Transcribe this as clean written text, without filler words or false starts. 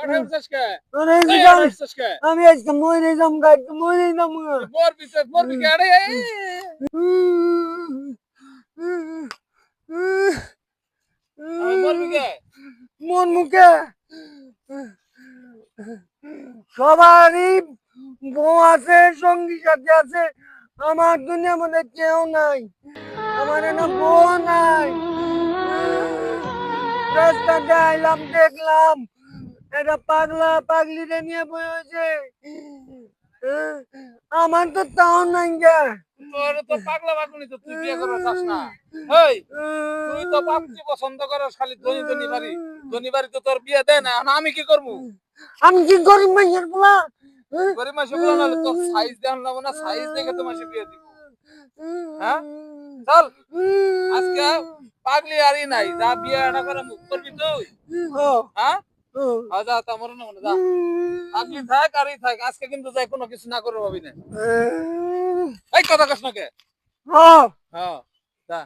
কাঠায় উঠছিস কে? আরে এই জিগান কাঠায় উঠছিস কে? আমি আজকে মরে যাম গা মরে যাম গা মরবি কে? আরে আমি মরবি কে? মন মুখে সবারই বউ আছে সঙ্গী সাথী আছে আমার দুনিয়ার মধ্যে কেউ নাই আমার না বউ নাই রাস্তাতে আইলাম দেখলাম এটা পাগলা পাগলিরে নিয়ে বয়ে হয়েছে আমার তো তাও নাই গে তোর তো পাগলা পাগলি তো তুই বিয়ে করতে চাস না। এই তুই তো বাপকে পছন্দ করিস খালি ধনী ধনী বাড়ি। ধনী বাড়ি তো তোর বিয়ে দেয় না। এখন আমি কি করবো? আমি কি গরিব মাইয়ের বলা গরিব মাসে বলা নাহলে তোর সাইজ দেখান লাগবো না, সাইজ দেখে তো মাসে বিয়ে দিব। হ্যাঁ চল আজকে পাগলি আরই নাই, যা বিয়ে এটা করে মুখ করবি তুই। হ্যাঁ যা তা মরে না মনে যা, পাগলি থাক আরই থাক, আজকে কিন্তু যাই কোনো কিছু না করে ভাবি না। এই কথা কস না কে? হ্যাঁ যা।